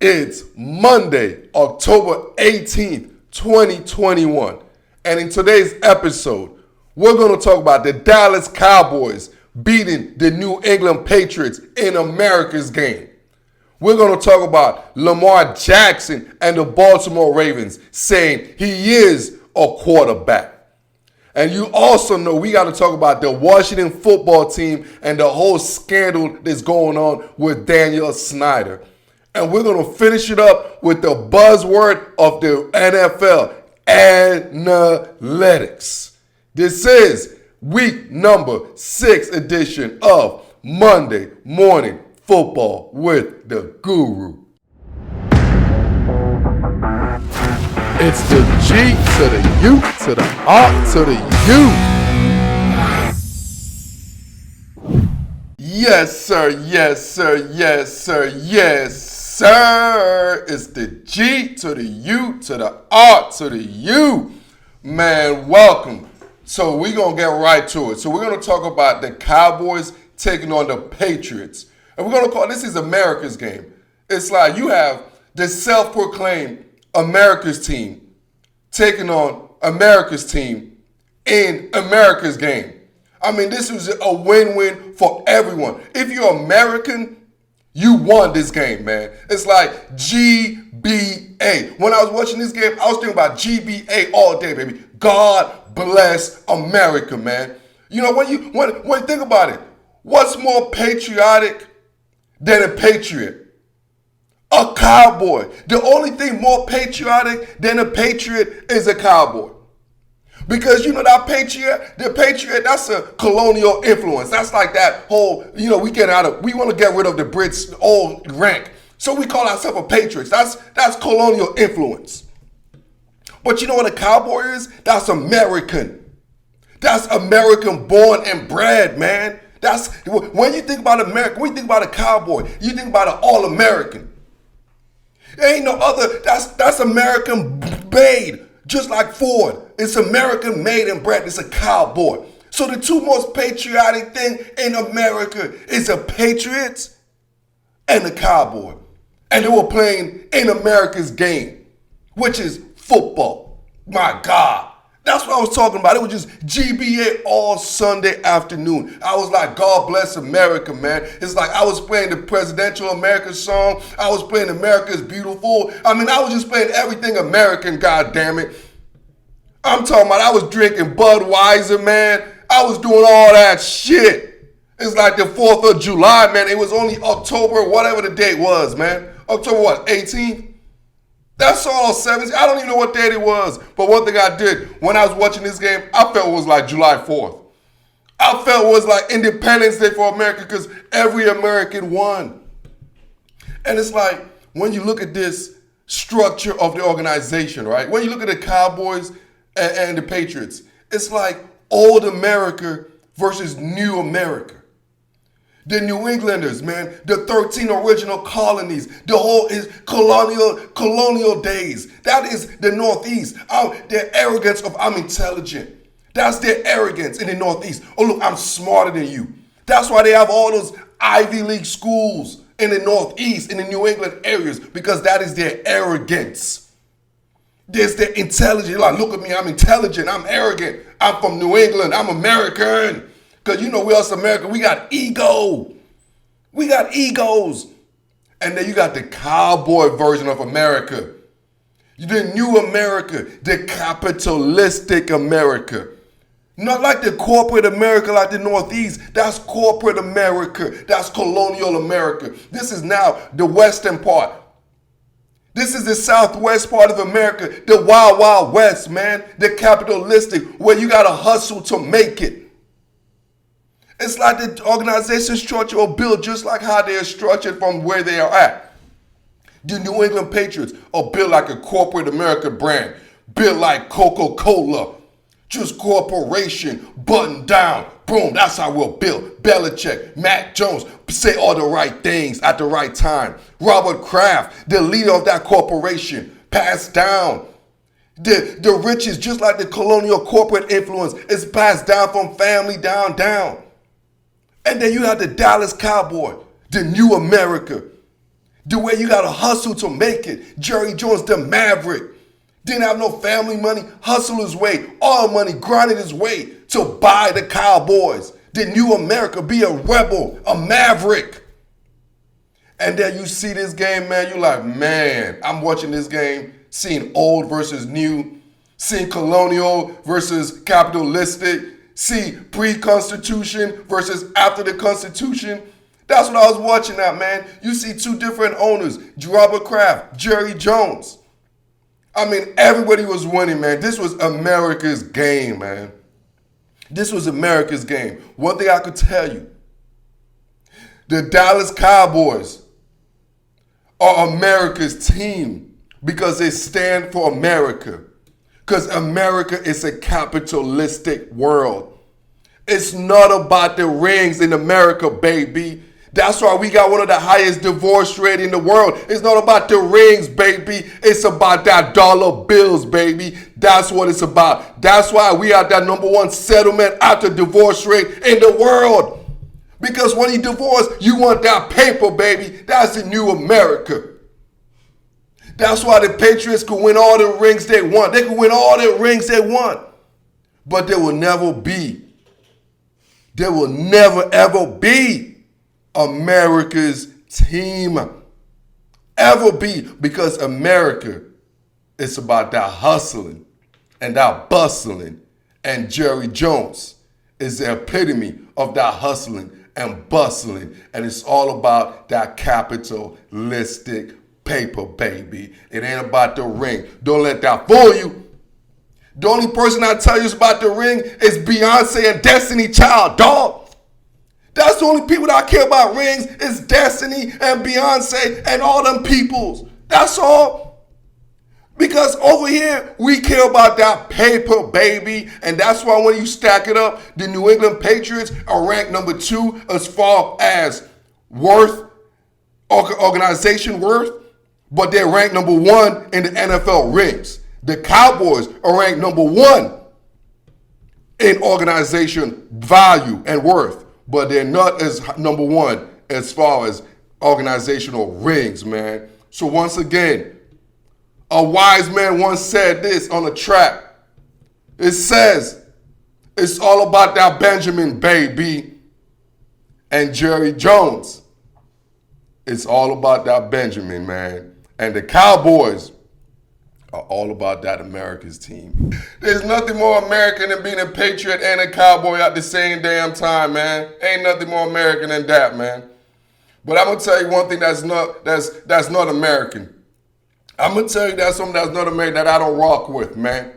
It's Monday, October 18th, 2021. And in today's episode, we're going to talk about the Dallas Cowboys beating the New England Patriots in America's game. We're going to talk about Lamar Jackson and the Baltimore Ravens saying he is a quarterback. And you also know we got to talk about the Washington football team and the whole scandal that's going on with Daniel Snyder. And we're going to finish it up with the buzzword of the NFL, analytics. This is week number 6 edition of Monday Morning Football with the Guru. It's the G to the U to the R to the U. Yes, sir. Yes, sir. Yes, sir. Yes, sir. It's the G to the U to the R to the U. Man, welcome. So we're going to get right to it. So we're going to talk about the Cowboys taking on the Patriots. And we're going to call this is America's game. It's like you have the self-proclaimed America's team taking on America's team in America's game. I mean, this was a win-win for everyone. If you're American, you won this game, man. It's like GBA. When I was watching this game, I was thinking about GBA all day, baby. God bless America, man. You know, when you think about it, what's more patriotic than a patriot? A cowboy. The only thing more patriotic than a patriot is a cowboy. Because you know the patriot, that's a colonial influence. That's like that whole, we want to get rid of the Brits' old rank. So we call ourselves a patriots. That's colonial influence. But you know what a cowboy is? That's American. That's American born and bred, man. That's when you think about America, when you think about a cowboy, you think about an all-American. There ain't no other, that's American made, just like Ford. It's American made and bred. It's a cowboy. So the two most patriotic thing in America is a Patriots and a cowboy. And they were playing in America's game, which is football. My God. That's what I was talking about. It was just GBA all Sunday afternoon. I was like, God bless America, man. It's like I was playing the Presidential America song. I was playing America's Beautiful. I mean, I was just playing everything American, God damn it. I'm talking about I was drinking Budweiser, man. I was doing all that shit. It's like the 4th of July, man. It was only October, whatever the date was, man. October what, 18th? That's all 70s. I don't even know what date it was. But one thing I did when I was watching this game, I felt it was like July 4th. I felt it was like Independence Day for America because every American won. And it's like when you look at this structure of the organization, right? When you look at the Cowboys and the Patriots, it's like old America versus new America. The New Englanders, man, the 13 original colonies, the whole is colonial days. That is the Northeast. Their arrogance of I'm intelligent. That's their arrogance in the Northeast. Oh, look, I'm smarter than you. That's why they have all those Ivy League schools in the Northeast, in the New England areas, because that is their arrogance. There's their intelligence. Like, look at me, I'm intelligent, I'm arrogant. I'm from New England, I'm American. Because we us American, we got ego. We got egos. And then you got the cowboy version of America. The new America, the capitalistic America. Not like the corporate America like the Northeast. That's corporate America. That's colonial America. This is now the western part. This is the southwest part of America, the wild, wild west, man. The capitalistic, where you got to hustle to make it. It's like the organization structure or built just like how they are structured from where they are at. The New England Patriots are built like a corporate America brand, built like Coca-Cola, just corporation, button down, boom, that's how we're built. Belichick, Mac Jones, say all the right things at the right time. Robert Kraft, the leader of that corporation, passed down. The riches, just like the colonial corporate influence, is passed down from family down. And then you have the Dallas Cowboy, the new America, The way you got to hustle to make it. Jerry Jones, the Maverick. Didn't have no family money, hustled his way, all money, grinded his way to buy the Cowboys. The new America, be a rebel, a maverick. And then you see this game, man, you're like, man, I'm watching this game, seeing old versus new, seeing colonial versus capitalistic, see pre-Constitution versus after the Constitution. That's what I was watching at, man. You see two different owners, Robert Kraft, Jerry Jones. I mean, everybody was winning, man. This was America's game, man. This was America's game. One thing I could tell you, the Dallas Cowboys are America's team because they stand for America. Because America is a capitalistic world. It's not about the rings in America, baby. That's why we got one of the highest divorce rate in the world. It's not about the rings, baby. It's about that dollar bills, baby. That's what it's about. That's why we are that #1 settlement after divorce rate in the world. Because when you divorce, you want that paper, baby. That's the new America. That's why the Patriots could win all the rings they want. They could win all the rings they want. But there will never be, ever be America's team. Ever be, because America is about that hustling and that bustling. And Jerry Jones is the epitome of that hustling and bustling. And it's all about that capitalistic paper, baby. It ain't about the ring. Don't let that fool you. The only person I tell you is about the ring is Beyonce and Destiny Child, dog. That's the only people that care about rings is Destiny and Beyonce and all them peoples. That's all. Because over here, we care about that paper, baby. And that's why when you stack it up, the New England Patriots are ranked #2 as far as worth, organization worth. But they're ranked #1 in the NFL rings. The Cowboys are ranked #1 in organization value and worth. But they're not as #1 as far as organizational rings, man. So once again, a wise man once said this on a track. It says, it's all about that Benjamin, baby. And Jerry Jones, it's all about that Benjamin, man. And the Cowboys are all about that America's team. There's nothing more American than being a Patriot and a Cowboy at the same damn time, man. Ain't nothing more American than that, man. But I'm gonna tell you one thing that's not American. I'm gonna tell you that's something that's not American that I don't rock with, man.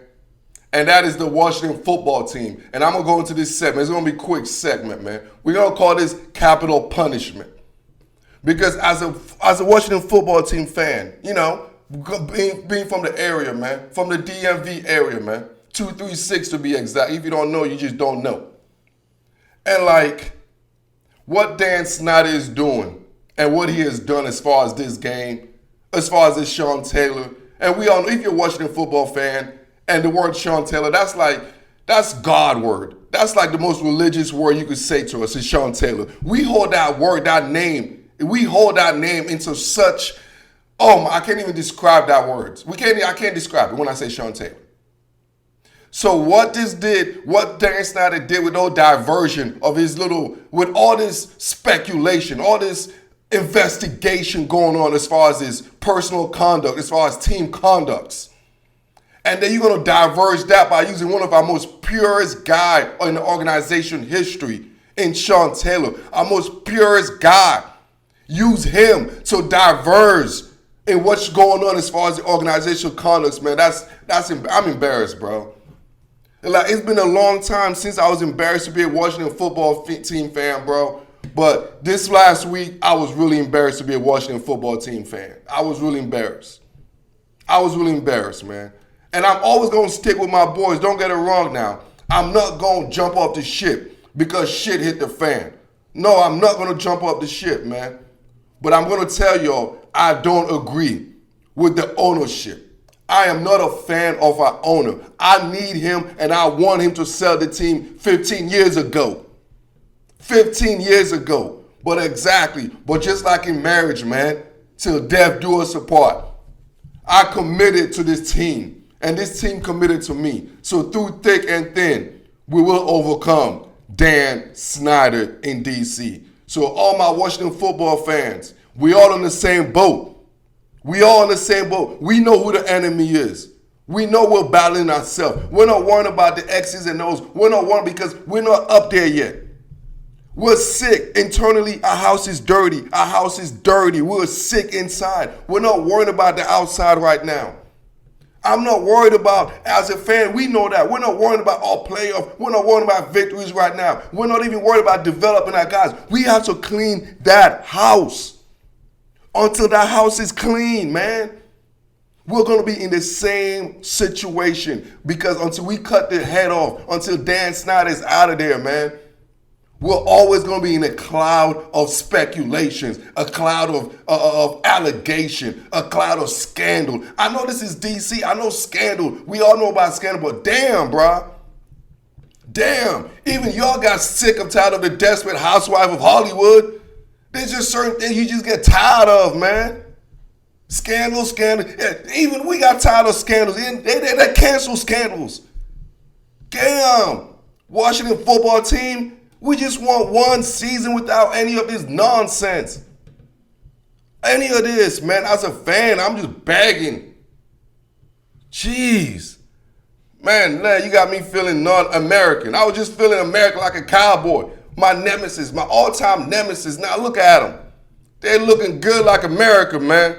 And that is the Washington football team. And I'm gonna go into this segment. It's gonna be a quick segment, man. We're gonna call this capital punishment. Because as a Washington football team fan, you know, being from the area, man, from the DMV area, man, 236 to be exact. If you don't know, you just don't know. And like, what Dan Snyder is doing and what he has done as far as this game, as far as this Sean Taylor, and we all know, if you're a Washington football fan, and the word Sean Taylor, that's God word. That's like the most religious word you could say to us is Sean Taylor. We hold that word, that name, into such, I can't even describe that word. I can't describe it when I say Sean Taylor. So what Dan Snyder did with all diversion of his with all this speculation, all this investigation going on as far as his personal conduct, as far as team conducts. And then you're going to diverge that by using one of our most purest guy in the organization history in Sean Taylor, our most purest guy. Use him to diverge in what's going on as far as the organizational conducts, man. I'm embarrassed, bro. Like, it's been a long time since I was embarrassed to be a Washington football team fan, bro. But this last week, I was really embarrassed to be a Washington football team fan. I was really embarrassed, man. And I'm always going to stick with my boys. Don't get it wrong now. I'm not going to jump off the ship because shit hit the fan. No, I'm not going to jump off the ship, man. But I'm going to tell y'all, I don't agree with the ownership. I am not a fan of our owner. I need him and I want him to sell the team 15 years ago. 15 years ago. But just like in marriage, man, till death do us apart. I committed to this team, and this team committed to me. So through thick and thin, we will overcome Dan Snyder in DC. So all my Washington football fans, we all in the same boat. We all in the same boat. We know who the enemy is. We know we're battling ourselves. We're not worrying about the X's and O's. We're not worrying because we're not up there yet. We're sick. Internally, our house is dirty. Our house is dirty. We're sick inside. We're not worried about the outside right now. I'm not worried about, as a fan, we know that. We're not worried about our playoff. We're not worried about victories right now. We're not even worried about developing our guys. We have to clean that house. Until that house is clean, man, we're going to be in the same situation because until we cut the head off, until Dan Snyder is out of there, man, we're always going to be in a cloud of speculations, a cloud of allegation, a cloud of scandal. I know this is DC. I know scandal. We all know about scandal, but damn, bruh. Damn. Even y'all got sick and tired of the Desperate Housewife of Hollywood. There's just certain things you just get tired of, man. Scandal. Yeah, even we got tired of scandals. They cancel scandals. Damn. Washington football team, we just want one season without any of this nonsense. Any of this, man. As a fan, I'm just begging. Jeez. Man, you got me feeling non-American. I was just feeling American like a cowboy. My nemesis, my all-time nemesis. Now look at them. They're looking good like America, man.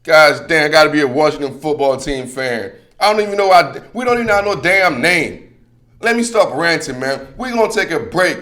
Guys, damn, I got to be a Washington football team fan. I don't even know we don't even know no damn name. Let me stop ranting, man. We're going to take a break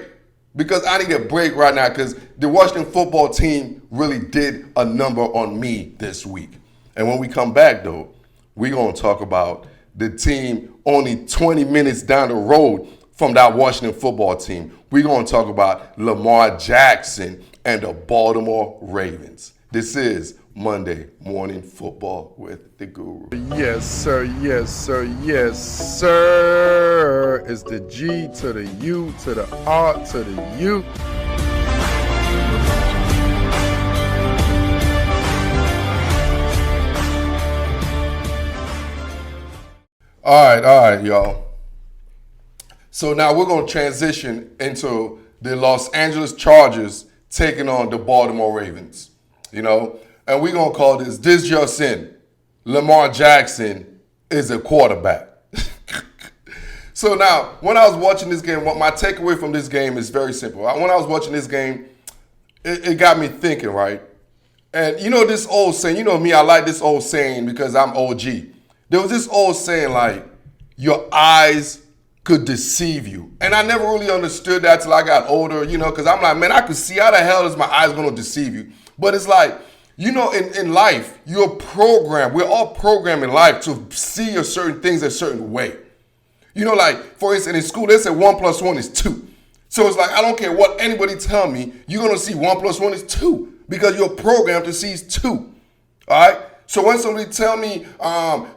because I need a break right now because the Washington football team really did a number on me this week. And when we come back, though, we're going to talk about the team only 20 minutes down the road from that Washington football team. We're going to talk about Lamar Jackson and the Baltimore Ravens. This is Monday Morning Football with the Guru. Yes, sir. Yes, sir. Yes, sir. It's the G to the U to the R to the U. All right, y'all. So now we're going to transition into the Los Angeles Chargers taking on the Baltimore Ravens, and we're going to call this just in. Lamar Jackson is a quarterback. So now, when I was watching this game, my takeaway from this game is very simple. When I was watching this game, it got me thinking, right? And this old saying, me, I like this old saying because I'm OG. There was this old saying like, your eyes could deceive you. And I never really understood that till I got older, because I'm like, man, I could see how the hell is my eyes going to deceive you? But it's like, in life, you're programmed. We're all programmed in life to see a certain things a certain way. Like, for instance, in school, they say 1 + 1 is 2. So it's like, I don't care what anybody tell me, you're going to see 1 + 1 is 2 because you're programmed to see 2. All right? So when somebody tell me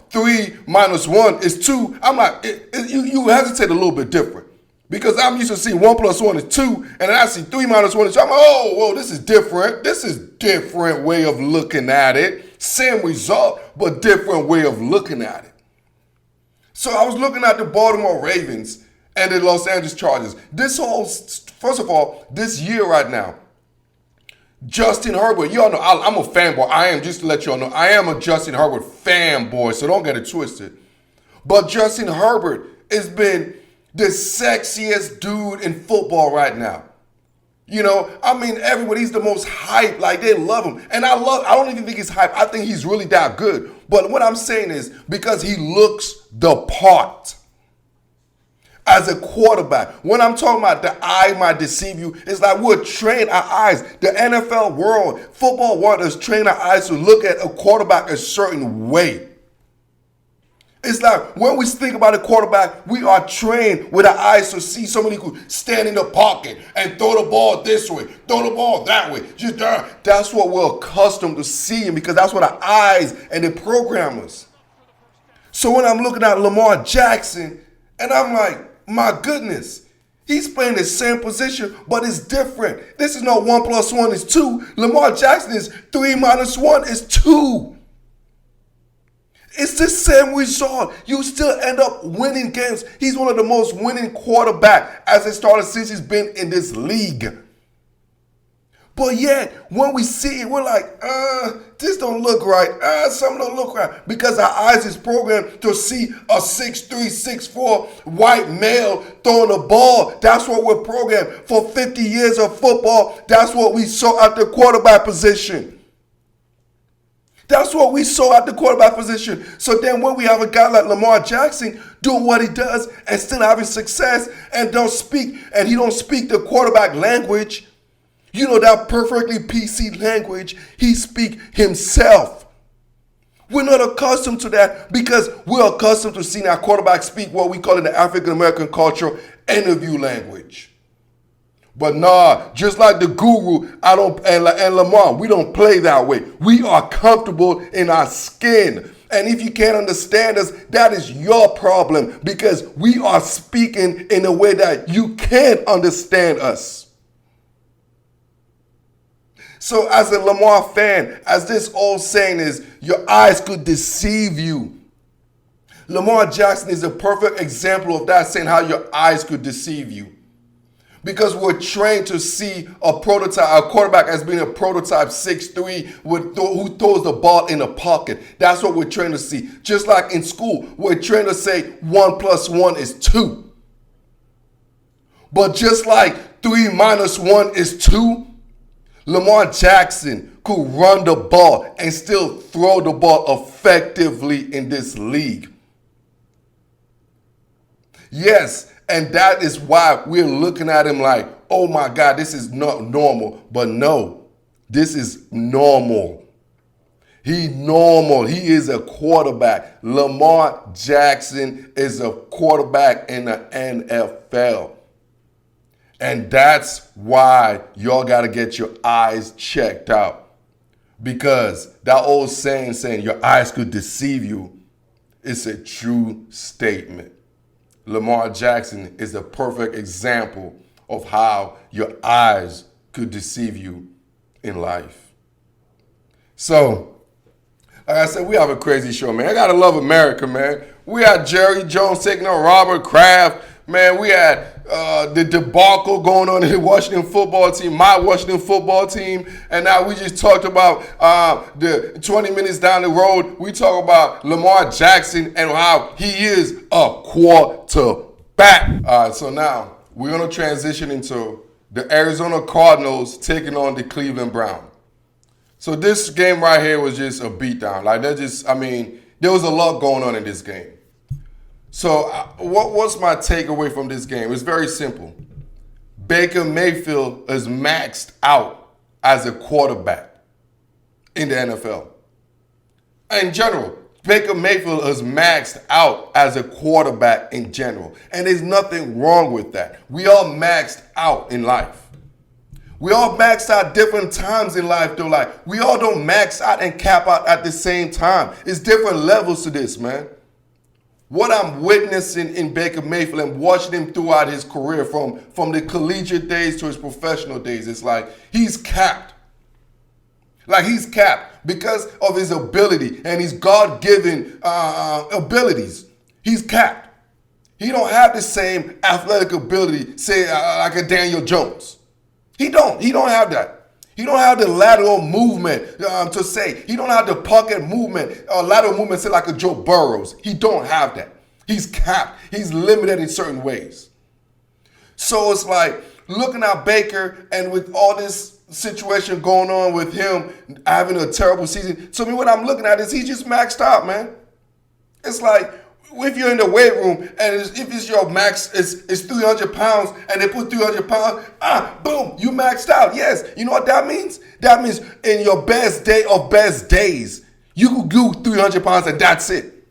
3 - 1 is 2, I'm like, you hesitate a little bit different. Because I'm used to seeing 1 + 1 is 2, and then I see 3 - 1 is 2. I'm like, oh, whoa, this is different. This is different way of looking at it. Same result, but different way of looking at it. So I was looking at the Baltimore Ravens and the Los Angeles Chargers. First of all, this year right now, Justin Herbert, y'all know I'm a fanboy. I am, just to let y'all know, I am a Justin Herbert fanboy, so don't get it twisted. But Justin Herbert has been the sexiest dude in football right now. Everybody's the most hyped. Like, they love him. And I don't even think he's hyped. I think he's really that good. But what I'm saying is because he looks the part. As a quarterback, when I'm talking about the eye might deceive you, it's like we're trained our eyes. The NFL world, football world is trained our eyes to look at a quarterback a certain way. It's like when we think about a quarterback, we are trained with our eyes to see somebody who stand in the pocket and throw the ball this way, throw the ball that way. That's what we're accustomed to seeing because that's what our eyes and the programmers. So when I'm looking at Lamar Jackson, and I'm like, my goodness, He's playing the same position, but it's different. This is not 1 + 1 is 2. Lamar Jackson is 3 - 1 is 2. It's the same result. You still end up winning games. He's one of the most winning quarterback as a starter since he's been in this league. But yet, when we see it, we're like, this don't look right. Something don't look right. Because our eyes is programmed to see a 6'3", 6'4" white male throwing the ball. That's what we're programmed. For 50 years of football, that's what we saw at the quarterback position. That's what we saw at the quarterback position. So then when we have a guy like Lamar Jackson doing what he does and still having success and he don't speak the quarterback language, you know, that perfectly PC language, he speak himself. We're not accustomed to that because we're accustomed to seeing our quarterback speak what we call in the African American culture interview language. But nah, just like the guru, and Lamar, we don't play that way. We are comfortable in our skin. And if you can't understand us, that is your problem because we are speaking in a way that you can't understand us. So as a Lamar fan, as this old saying is, your eyes could deceive you. Lamar Jackson is a perfect example of that, saying how your eyes could deceive you. Because we're trained to see a quarterback as being a prototype 6'3", who throws the ball in the pocket. That's what we're trained to see. Just like in school, we're trained to say 1 + 1 is 2. But just like 3 - 1 is 2, Lamar Jackson could run the ball and still throw the ball effectively in this league. Yes, and that is why we're looking at him like, oh my God, this is not normal. But no, this is normal. He's normal. He is a quarterback. Lamar Jackson is a quarterback in the NFL. And that's why y'all got to get your eyes checked out. Because that old saying your eyes could deceive you, it's a true statement. Lamar Jackson is a perfect example of how your eyes could deceive you in life. So, like I said, we have a crazy show, man. I gotta love America, man. We had Jerry Jones taking on Robert Kraft. Man, we had the debacle going on in the Washington football team, my Washington football team. And now we just talked about the 20 minutes down the road, we talk about Lamar Jackson and how he is a quarterback. All right, so now we're going to transition into the Arizona Cardinals taking on the Cleveland Browns. So this game right here was just a beatdown. Like, there was a lot going on in this game. So what's my takeaway from this game? It's very simple. Baker Mayfield is maxed out as a quarterback in the NFL. In general, Baker Mayfield is maxed out as a quarterback in general. And there's nothing wrong with that. We all maxed out in life. We all max out different times in life, though. Like, we all don't max out and cap out at the same time. It's different levels to this, man. What I'm witnessing in Baker Mayfield and watching him throughout his career, from the collegiate days to his professional days, it's like he's capped. Like, he's capped because of his ability and his God-given abilities. He's capped. He don't have the same athletic ability, say, like a Daniel Jones. He don't have that. He don't have the lateral movement to say. He don't have the pocket movement or lateral movement, say, like a Joe Burrows. He don't have that. He's capped. He's limited in certain ways. So it's like looking at Baker and with all this situation going on with him having a terrible season. To me, what I'm looking at is he's just maxed out, man. It's like, if you're in the weight room and if it's your max, it's 300 pounds and they put 300 pounds, boom, you maxed out. Yes, you know what that means? That means in your best day of best days, you could do 300 pounds and that's it.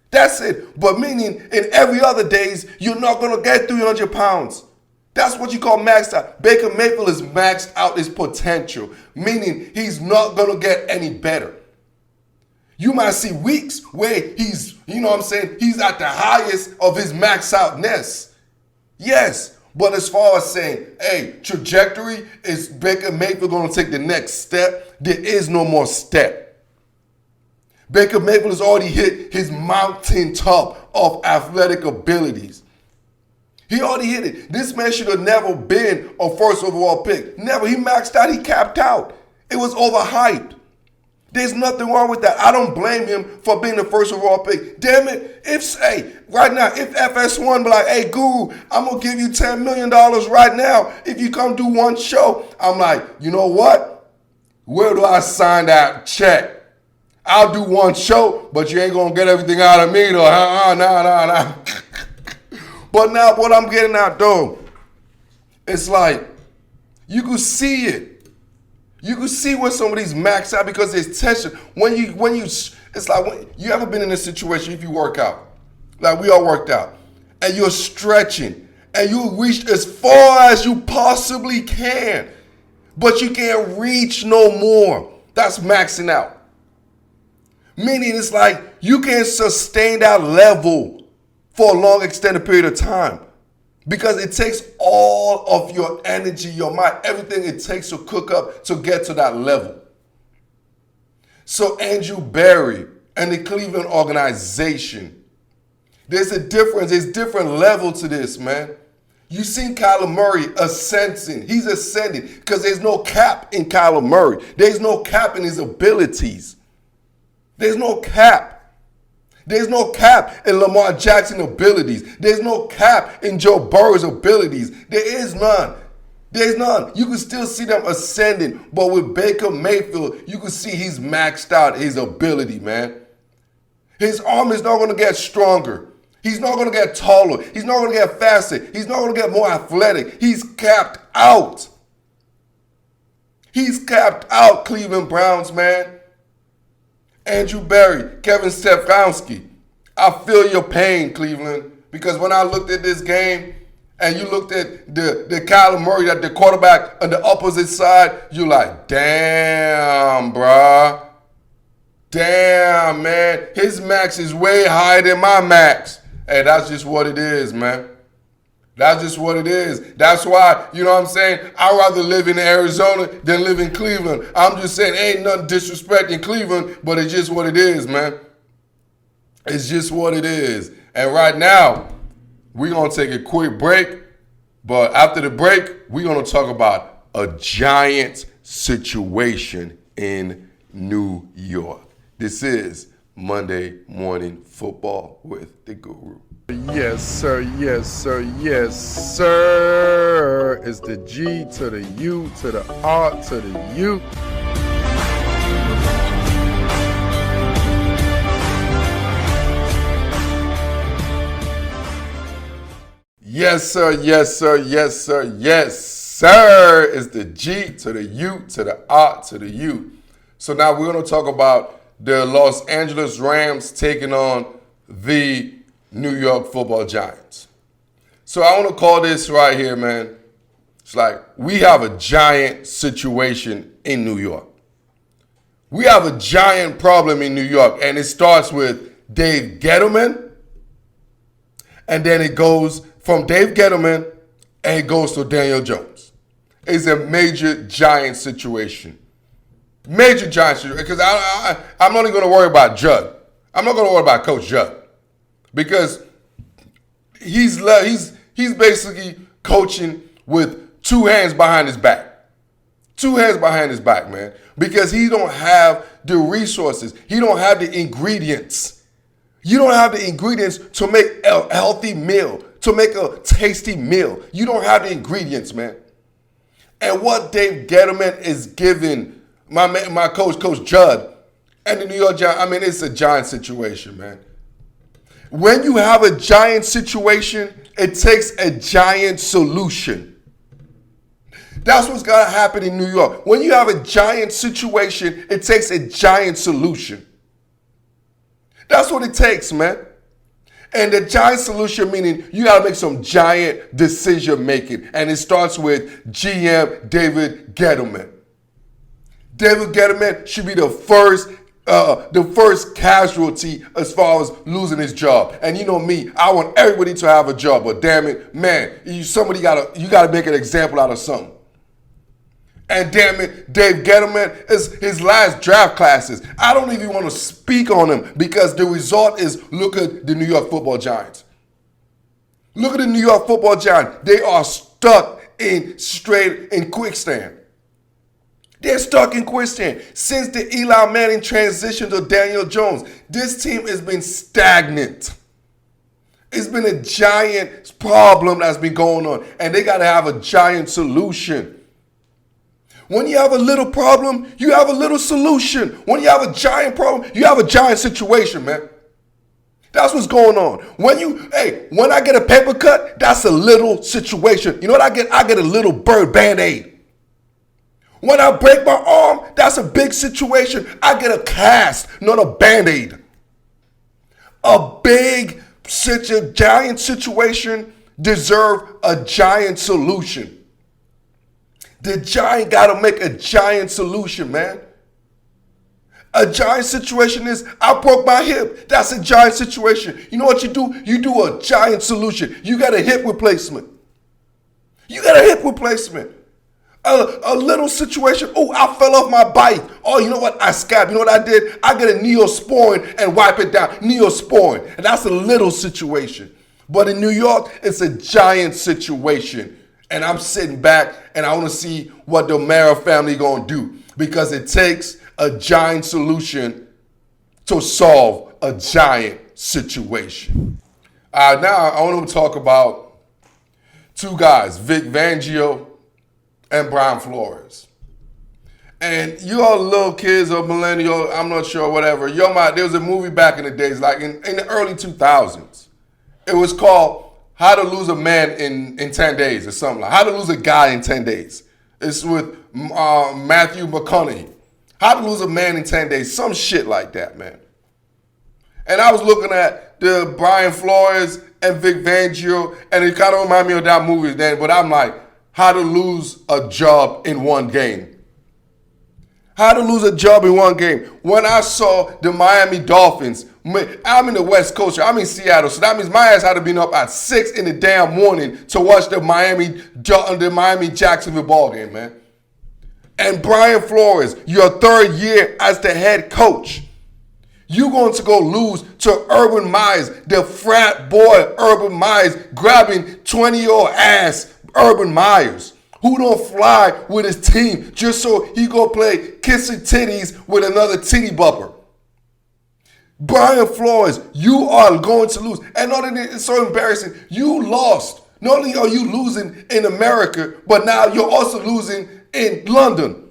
That's it. But meaning in every other days, you're not going to get 300 pounds. That's what you call maxed out. Baker Mayfield is maxed out his potential, meaning he's not going to get any better. You might see weeks where he's, he's at the highest of his max outness. Yes, But as far as saying, hey, trajectory, is Baker Mayfield going to take the next step? There is no more step. Baker Mayfield has already hit his mountaintop of athletic abilities. He already hit it. This man should have never been a first overall pick. Never. He maxed out. He capped out. It was overhyped. There's nothing wrong with that. I don't blame him for being the first overall pick. Damn it. Right now, if FS1 be like, hey, Guru, I'm going to give you $10 million right now if you come do one show. I'm like, you know what? Where do I sign that check? I'll do one show, but you ain't going to get everything out of me, though. Nah. But now what I'm getting at, though, it's like, you can see it. You can see when somebody's maxed out because there's tension. It's like when you ever been in a situation if you work out, like we all worked out, and you're stretching, and you reach as far as you possibly can, but you can't reach no more. That's maxing out. Meaning it's like you can't sustain that level for a long extended period of time. Because it takes all of your energy, your mind, everything it takes to cook up to get to that level. So Andrew Berry and the Cleveland organization, there's a difference. There's different level to this, man. You seen Kyler Murray ascending. He's ascending because there's no cap in Kyler Murray. There's no cap in his abilities. There's no cap. There's no cap in Lamar Jackson's abilities. There's no cap in Joe Burrow's abilities. There is none. There's none. You can still see them ascending, but with Baker Mayfield, you can see he's maxed out his ability, man. His arm is not going to get stronger. He's not going to get taller. He's not going to get faster. He's not going to get more athletic. He's capped out. He's capped out, Cleveland Browns, man. Andrew Berry, Kevin Stefanski, I feel your pain, Cleveland, because when I looked at this game and you looked at the Kyler Murray, that the quarterback on the opposite side, you're like, damn, bruh. Damn, man. His max is way higher than my max. Hey, that's just what it is, man. That's just what it is. That's why, you know what I'm saying? I'd rather live in Arizona than live in Cleveland. I'm just saying, ain't nothing disrespect in Cleveland, but it's just what it is, man. It's just what it is. And right now, we're going to take a quick break. But after the break, we're going to talk about a Giants situation in New York. This is Monday Morning Football with the Guru. Yes, sir. Yes, sir. Yes, sir. It's the G to the U to the R to the U. Yes, sir. Yes, sir. Yes, sir. Yes, sir. It's the G to the U to the R to the U. So now we're going to talk about the Los Angeles Rams taking on the New York Football Giants. So I want to call this right here, man. It's like we have a giant situation in New York. We have a giant problem in New York, and it starts with Dave Gettleman, and then it goes from Dave Gettleman, and it goes to Daniel Jones. It's a major giant situation. Major giant situation, because I'm only going to worry about Judd. I'm not going to worry about Coach Judd. Because he's basically coaching with two hands behind his back. Two hands behind his back, man. Because he don't have the resources. He don't have the ingredients. You don't have the ingredients to make a healthy meal, to make a tasty meal. You don't have the ingredients, man. And what Dave Gettleman is giving my coach, Coach Judd, and the New York Giants, I mean, it's a giant situation, man. When you have a giant situation, it takes a giant solution. That's what's going to happen in New York. When you have a giant situation, it takes a giant solution. That's what it takes, man. And the giant solution meaning you got to make some giant decision making. And it starts with GM David Gettleman. David Gettleman should be the first the first casualty as far as losing his job. And you know me, I want everybody to have a job, but damn it, man, you gotta make an example out of something. And damn it, Dave Gettleman is his last draft classes. I don't even want to speak on him because the result is, look at the New York Football Giants. Look at the New York Football Giants. They are stuck in quicksand. They're stuck in quicksand. Since the Eli Manning transition to Daniel Jones, this team has been stagnant. It's been a giant problem that's been going on, and they got to have a giant solution. When you have a little problem, you have a little solution. When you have a giant problem, you have a giant situation, man. That's what's going on. When I get a paper cut, that's a little situation. You know what I get? I get a little bird Band-Aid. When I break my arm, that's a big situation. I get a cast, not a Band-Aid. A giant situation deserves a giant solution. The giant got to make a giant solution, man. A giant situation is, I broke my hip. That's a giant situation. You know what you do? You do a giant solution. You got a hip replacement. A little situation. Oh, I fell off my bike. Oh, you know what? I scabbed. You know what I did? I get a Neosporin and wipe it down. Neosporin. And that's a little situation. But in New York, it's a giant situation. And I'm sitting back and I want to see what the Mara family going to do. Because it takes a giant solution to solve a giant situation. Now I want to talk about two guys, Vic Fangio and Brian Flores. And you all little kids or millennial, I'm not sure, whatever. There was a movie back in the days, like in the early 2000s. It was called How to Lose a Man in 10 Days or something like How to Lose a Guy in 10 Days. It's with Matthew McConaughey. How to Lose a Man in 10 Days. Some shit like that, man. And I was looking at the Brian Flores and Vic Fangio, and it kind of reminded me of that movie then, but I'm like, how to lose a job in one game. How to lose a job in one game. When I saw the Miami Dolphins, I'm in the West Coast, I'm in Seattle, so that means my ass had to be up at 6 in the damn morning to watch the Miami-Jacksonville ball game, man. And Brian Flores, your third year as the head coach, you're going to go lose to Urban Myers, the frat boy Urban Myers, grabbing 20-year-old ass Urban Myers, who don't fly with his team just so he go play kissing titties with another titty bupper. Brian Flores, you are going to lose. And not only it's so embarrassing, you lost. Not only are you losing in America, but now you're also losing in London.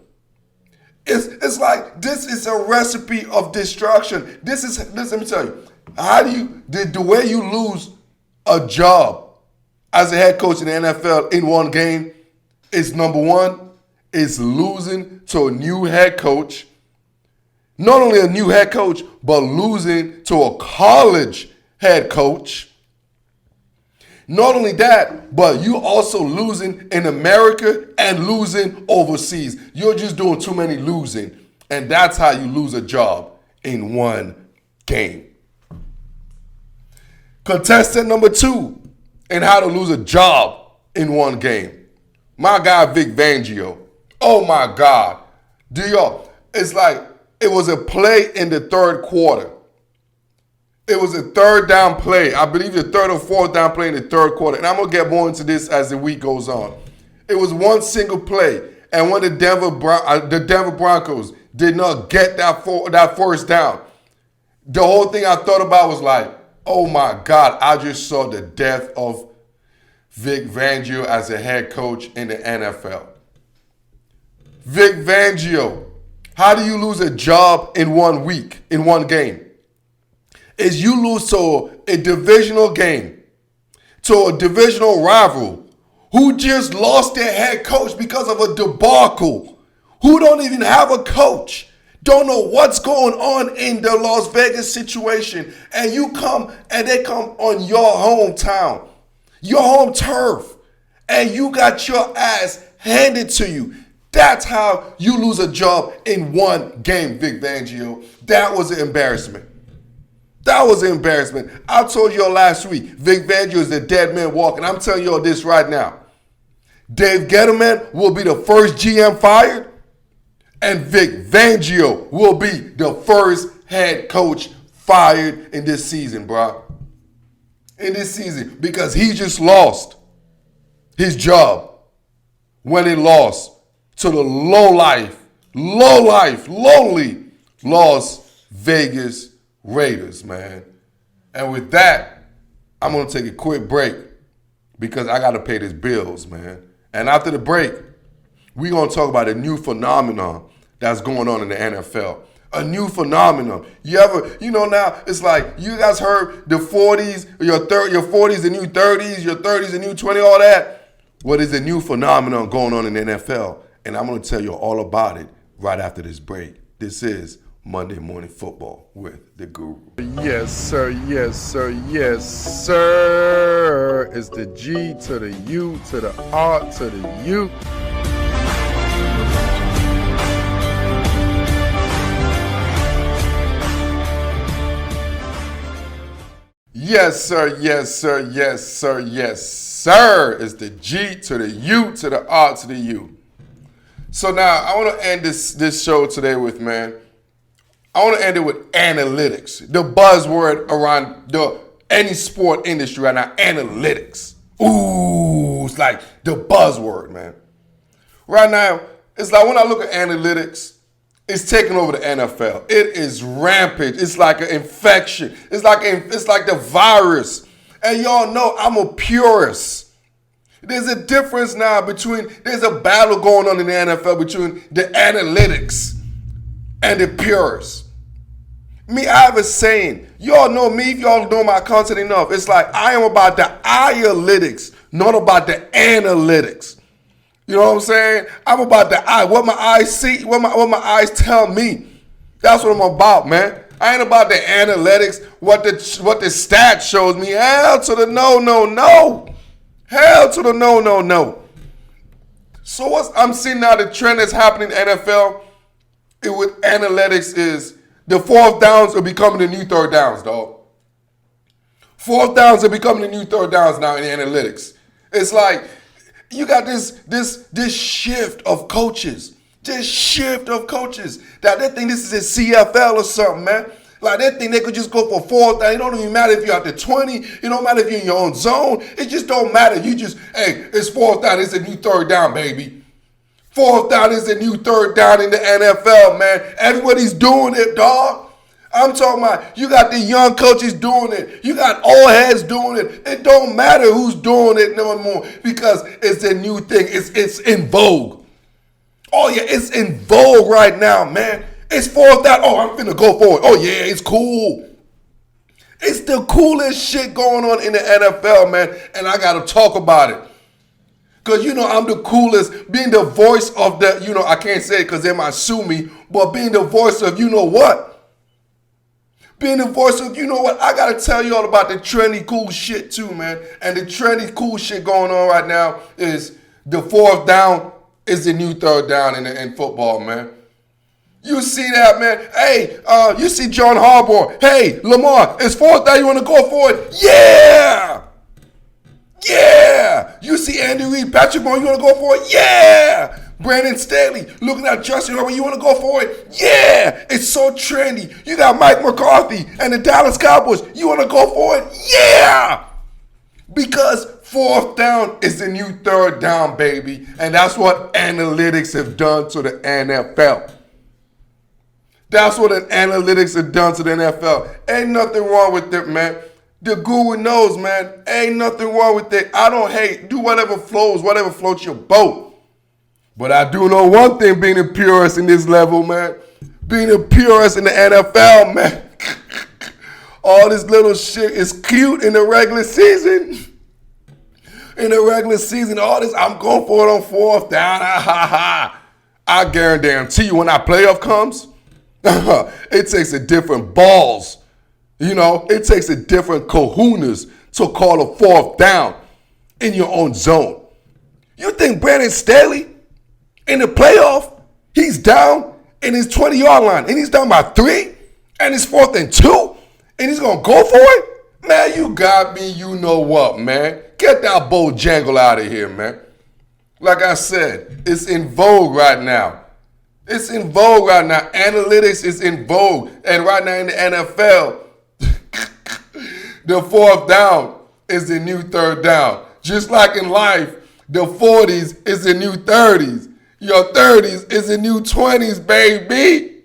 It's like this is a recipe of destruction. Let me tell you, the way you lose a job as a head coach in the NFL in one game is, number one, is losing to a new head coach. Not only a new head coach, but losing to a college head coach. Not only that, but you also losing in America and losing overseas. You're just doing too many losing. And that's how you lose a job in one game. Contestant number 2 in how to lose a job in one game. My guy, Vic Fangio. Oh my God. It's like it was a play in the third quarter. It was a third down play. I believe the third or fourth down play in the third quarter. And I'm going to get more into this as the week goes on. It was one single play. And when the Denver Broncos did not get that first down, the whole thing I thought about was like, oh my God, I just saw the death of Vic Fangio as a head coach in the NFL. Vic Fangio, how do you lose a job in 1 week, in one game? Is you lose to a divisional game, to a divisional rival who just lost their head coach because of a debacle, who don't even have a coach, don't know what's going on in the Las Vegas situation, and they come on your hometown, your home turf, and you got your ass handed to you. That's how you lose a job in one game, Vic Fangio. That was an embarrassment. That was an embarrassment. I told y'all last week, Vic Fangio is the dead man walking. I'm telling y'all this right now. Dave Gettleman will be the first GM fired, and Vic Fangio will be the first head coach fired in this season, bro. In this season, because he just lost his job when he lost to the lowly Las Vegas Raiders, man. And with that, I'm going to take a quick break because I got to pay these bills, man. And after the break, we're going to talk about a new phenomenon that's going on in the NFL. A new phenomenon. Now it's like you guys heard the 40s, your 40s the new 30s, your 30s the new 20, all that. What is a new phenomenon going on in the NFL? And I'm going to tell you all about it right after this break. This is Monday Morning Football with the Guru. Yes, sir. Yes, sir. Yes, sir. It's the G to the U to the R to the U. Yes, sir. Yes, sir. Yes, sir. Yes, sir. It's the G to the U to the R to the U. So now I want to end this show today with, man, I want to end it with analytics. The buzzword around any sport industry right now, analytics. Ooh, it's like the buzzword, man. Right now, it's like when I look at analytics, it's taking over the NFL. It is rampant. It's like an infection. It's like the virus. And y'all know I'm a purist. There's a difference now there's a battle going on in the NFL between the analytics and the purists. Me, I have a saying. Y'all know me, if y'all know my content enough. It's like I am about the analytics, not about the analytics. You know what I'm saying? I'm about the eye. What my eyes see, what my eyes tell me. That's what I'm about, man. I ain't about the analytics, what the stat shows me. Hell to the no. Hell to the no. So what I'm seeing now, the trend that's happening in the NFL with analytics is the fourth downs are becoming the new third downs, dog. Fourth downs are becoming the new third downs now in the analytics. It's like you got this shift of coaches. This shift of coaches that they think this is a CFL or something, man. Like they think they could just go for fourth down. It don't even matter if you're at the 20. It don't matter if you're in your own zone. It just don't matter. It's fourth down. It's a new third down, baby. Fourth down is the new third down in the NFL, man. Everybody's doing it, dog. I'm talking about you got the young coaches doing it. You got old heads doing it. It don't matter who's doing it no more because it's a new thing. It's in vogue. Oh, yeah, it's in vogue right now, man. It's fourth down. Oh, I'm finna go for it. Oh, yeah, it's cool. It's the coolest shit going on in the NFL, man. And I got to talk about it. Because, I'm the coolest, being the voice of the, I can't say it because they might sue me, but being the voice of what? Being the voice of what? I got to tell you all about the trendy cool shit too, man. And the trendy cool shit going on right now is the fourth down is the new third down in football, man. You see that, man? Hey, you see John Harbaugh. Hey, Lamar, it's fourth down. You want to go for it? Yeah! Yeah! You see Andy Reid, Patrick Mahomes, you want to go for it? Yeah! Brandon Staley, looking at Justin Herbert, you want to go for it? Yeah! It's so trendy. You got Mike McCarthy and the Dallas Cowboys. You want to go for it? Yeah! Because fourth down is the new third down, baby. And that's what analytics have done to the NFL. That's what analytics have done to the NFL. Ain't nothing wrong with it, man. The Guru knows, man. Ain't nothing wrong with it. I don't hate. Do whatever floats your boat. But I do know one thing, being a purist in this level, man. Being a purist in the NFL, man. All this little shit is cute in the regular season. In the regular season, all this, I'm going for it on fourth down. I guarantee you when that playoff comes, it takes a different balls. It takes a different kahunas to call a fourth down in your own zone. You think Brandon Staley In the playoff, he's down in his 20-yard line, and he's down by 3, and it's 4th and 2, and he's going to go for it? Man, you got me, you know what, man. Get that Bojangle out of here, man. Like I said, it's in vogue right now. It's in vogue right now. Analytics is in vogue. And right now in the NFL, the 4th down is the new 3rd down. Just like in life, the 40s is the new 30s. Your 30s is the new 20s, baby.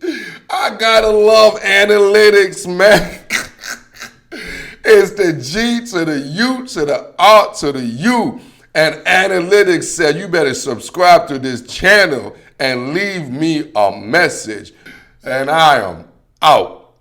I gotta love analytics, man. It's the G to the U to the R to the U. And analytics said you better subscribe to this channel and leave me a message. And I am out.